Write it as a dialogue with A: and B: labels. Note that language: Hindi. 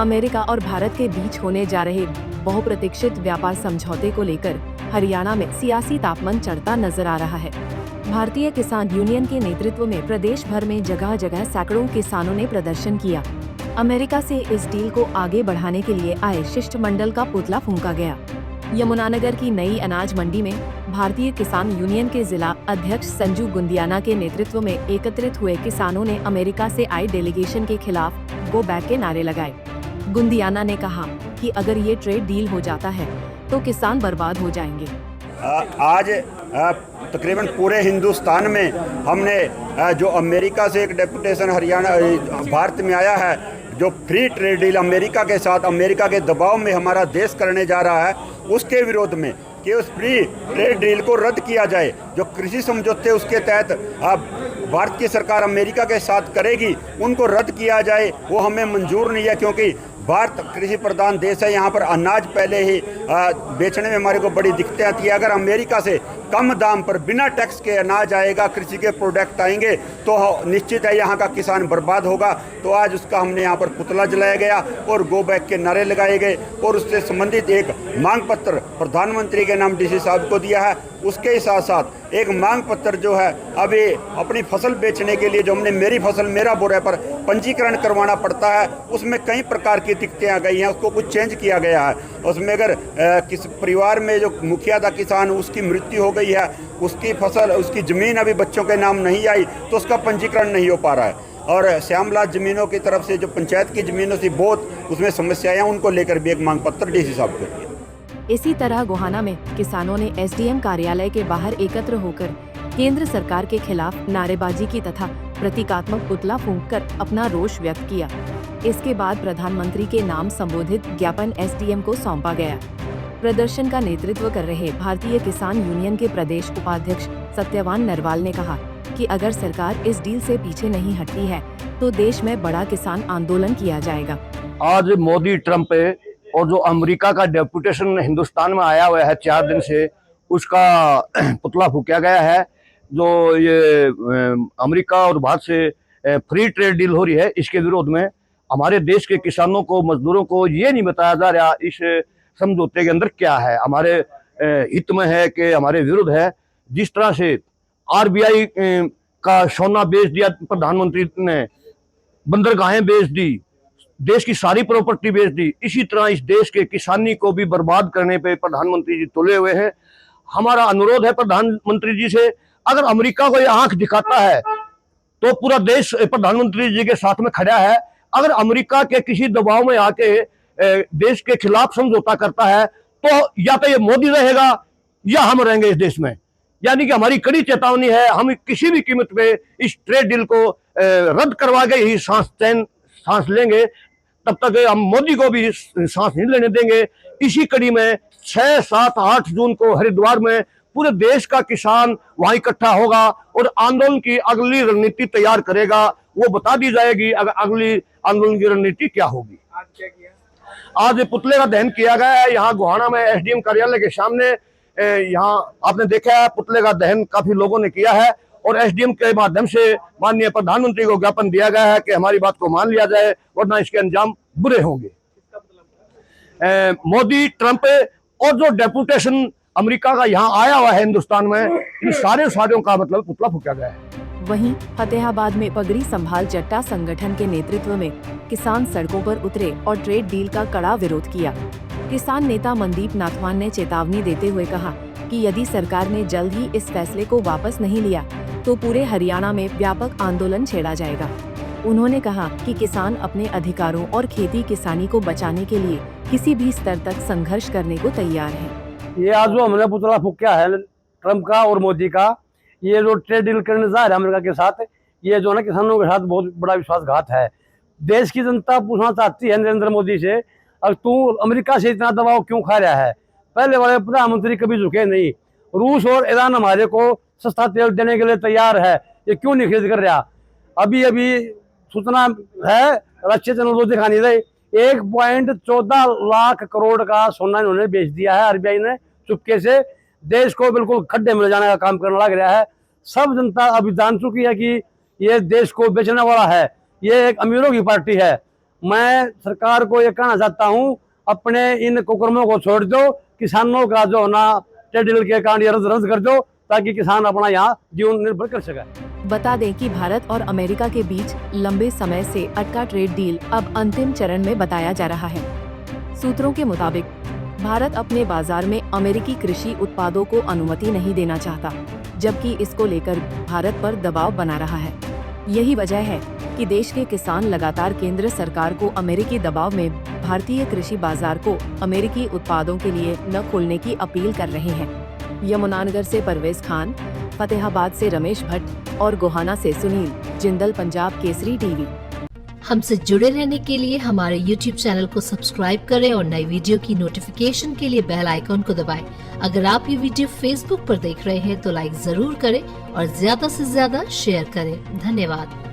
A: अमेरिका और भारत के बीच होने जा रहे बहुप्रतीक्षित व्यापार समझौते को लेकर हरियाणा में सियासी तापमान चढ़ता नजर आ रहा है। भारतीय किसान यूनियन के नेतृत्व में प्रदेश भर में जगह जगह सैकड़ों किसानों ने प्रदर्शन किया। अमेरिका से इस डील को आगे बढ़ाने के लिए आए शिष्टमंडल का पुतला फूंका गया। यमुनानगर की नई अनाज मंडी में भारतीय किसान यूनियन के जिला अध्यक्ष संजू गुंदियाना के नेतृत्व में एकत्रित हुए किसानों ने अमेरिका से आए डेलीगेशन के खिलाफ गो बैक के नारे लगाए। गुंदियाना ने कहा कि अगर ये ट्रेड डील हो जाता है तो किसान बर्बाद हो जाएंगे।
B: आज तकरीबन पूरे हिंदुस्तान में हमने जो अमेरिका से एक डेपुटेशन हरियाणा भारत में आया है, जो फ्री ट्रेड डील अमेरिका के साथ अमेरिका के दबाव में हमारा देश करने जा रहा है, उसके विरोध में कि उस फ्री ट्रेड डील को रद्द किया जाए। जो कृषि समझौते उसके तहत भारत की सरकार अमेरिका के साथ करेगी, उनको रद्द किया जाए, वो हमें मंजूर नहीं है। क्योंकि भारत कृषि प्रधान देश है, यहाँ पर अनाज पहले ही बेचने में हमारे को बड़ी दिक्कतें आती है। अगर अमेरिका से कम दाम पर बिना टैक्स के अनाज आएगा, कृषि के प्रोडक्ट आएंगे, तो निश्चित है यहाँ का किसान बर्बाद होगा। तो आज उसका हमने यहाँ पर पुतला जलाया गया और गो बैक के नारे लगाए गए और उससे संबंधित एक मांग पत्र प्रधानमंत्री के नाम डीसी साहब को दिया है। उसके साथ साथ एक मांग पत्र जो है अभी अपनी फसल बेचने के लिए जो हमने मेरी फसल मेरा बोरा पर पंजीकरण करवाना पड़ता है, उसमें कई प्रकार की दिक्कतें आ गई हैं, उसको कुछ चेंज किया गया है। उसमें अगर किस परिवार में जो मुखिया था किसान, उसकी मृत्यु हो गई है, उसकी फसल उसकी ज़मीन अभी बच्चों के नाम नहीं आई, तो उसका पंजीकरण नहीं हो पा रहा है। और श्यामलाल जमीनों की तरफ से जो पंचायत की ज़मीनों से बहुत उसमें समस्याएं हैं, उनको लेकर भी एक मांग पत्र डीसी साहब को दिया।
A: इसी तरह गोहाना में किसानों ने एसडीएम कार्यालय के बाहर एकत्र होकर केंद्र सरकार के खिलाफ नारेबाजी की तथा प्रतीकात्मक पुतला फूंककर अपना रोष व्यक्त किया। इसके बाद प्रधानमंत्री के नाम संबोधित ज्ञापन एसडीएम को सौंपा गया। प्रदर्शन का नेतृत्व कर रहे भारतीय किसान यूनियन के प्रदेश उपाध्यक्ष सत्यवान नरवाल ने कहा कि अगर सरकार इस डील से पीछे नहीं हटती है तो देश में बड़ा किसान आंदोलन किया जाएगा।
C: आज मोदी ट्रंप और जो अमेरिका का डेपुटेशन हिंदुस्तान में आया हुआ है 4 दिन से, उसका पुतला फूंका गया है। जो ये अमेरिका और भारत से फ्री ट्रेड डील हो रही है, इसके विरोध में हमारे देश के किसानों को, मजदूरों को ये नहीं बताया जा रहा इस समझौते के अंदर क्या है, हमारे हित में है कि हमारे विरुद्ध है। जिस तरह से आरबीआई का सोना बेच दिया प्रधानमंत्री ने, बंदरगाहें बेच दी, देश की सारी प्रॉपर्टी बेच दी, इसी तरह इस देश के किसानी को भी बर्बाद करने पे प्रधानमंत्री जी तुले हुए हैं। हमारा अनुरोध है प्रधानमंत्री जी से, अगर अमेरिका को ये आंख दिखाता है तो पूरा देश प्रधानमंत्री जी के साथ में खड़ा है। अगर अमेरिका के किसी दबाव में आके देश के खिलाफ समझौता करता है तो या तो ये मोदी रहेगा या हम रहेंगे इस देश में। यानी कि हमारी कड़ी चेतावनी है, हम किसी भी कीमत पे इस ट्रेड डील को रद्द करवा के ही सांस लेंगे, तब तक हम मोदी को भी सांस नहीं लेने देंगे। इसी कड़ी में 6, 7, 8 जून को हरिद्वार में पूरे देश का किसान वहां इकट्ठा होगा और आंदोलन की अगली रणनीति तैयार करेगा। वो बता दी जाएगी अगर अगली आंदोलन की रणनीति क्या होगी।
D: आज क्या किया?
C: आज पुतले का दहन किया गया है यहाँ गोहाना में एसडीएम कार्यालय के सामने। यहाँ आपने देखा है पुतले का दहन काफी लोगों ने किया है और एसडीएम के माध्यम से माननीय प्रधानमंत्री को ज्ञापन दिया गया है कि हमारी बात को मान लिया जाए, वरना इसके अंजाम बुरे होंगे। मोदी, ट्रंप और जो डेपुटेशन अमेरिका का यहाँ आया हुआ है हिंदुस्तान में, इन सारों का मतलब पुतला फूंका गया है।
A: वहीं फतेहाबाद में पगड़ी संभाल जट्टा संगठन के नेतृत्व में किसान सड़कों पर उतरे और ट्रेड डील का कड़ा विरोध किया। किसान नेता मनदीप नाथवान ने चेतावनी देते हुए कहा कि यदि सरकार ने जल्द ही इस फैसले को वापस नहीं लिया तो पूरे हरियाणा में व्यापक आंदोलन छेड़ा जाएगा। उन्होंने कहा कि किसान अपने अधिकारों और खेती किसानी को बचाने के लिए किसी भी स्तर तक संघर्ष करने को तैयार है।
E: ये आज जो हमने पुतला फूंका है ट्रंप का और मोदी का, ये जो ट्रेड डील करने जा रहे हैं अमेरिका के साथ, ये जो है किसानों के साथ बहुत बड़ा विश्वासघात है। देश की जनता पूछना चाहती है नरेंद्र मोदी से, अब तू अमेरिका से इतना दबाव क्यों खा रहा है? पहले वाले प्रधानमंत्री कभी झुके नहीं। रूस और ईरान हमारे को सस्ता तेल देने के लिए तैयार है, ये क्यों नहीं खरीद कर रहा? अभी सूचना है, रक्षा चैनल तो दिखा नहीं रहे, 1.14 लाख करोड़ का सोना इन्होंने बेच दिया है आरबीआई ने चुपके से। देश को बिल्कुल खड्डे में ले जाने का काम करने लग रहा है। सब जनता अभी जान चुकी है कि ये देश को बेचने वाला है, ये एक अमीरों की पार्टी है। मैं सरकार को ये कहना चाहता हूँ, अपने इन कुकर्मों को छोड़ दो, किसानों का जो ना ट्रेड डील के कारण ये रद्द कर दो, ताकि किसान अपना यहाँ जीवन निर्भर कर सके।
A: बता दें कि भारत और अमेरिका के बीच लंबे समय से अटका ट्रेड डील अब अंतिम चरण में बताया जा रहा है। सूत्रों के मुताबिक भारत अपने बाजार में अमेरिकी कृषि उत्पादों को अनुमति नहीं देना चाहता, जबकि इसको लेकर भारत पर दबाव बना रहा है। यही वजह है कि देश के किसान लगातार केंद्र सरकार को अमेरिकी दबाव में भारतीय कृषि बाजार को अमेरिकी उत्पादों के लिए न खोलने की अपील कर रहे हैं। यमुनानगर से परवेज खान, फतेहाबाद से रमेश भट्ट और गोहाना से सुनील जिंदल, पंजाब केसरी टीवी।
D: हमसे जुड़े रहने के लिए हमारे YouTube चैनल को सब्सक्राइब करें और नई वीडियो की नोटिफिकेशन के लिए बेल आइकॉन को दबाएं। अगर आप ये वीडियो Facebook पर देख रहे हैं तो लाइक जरूर करें और ज्यादा से ज्यादा शेयर करें। धन्यवाद।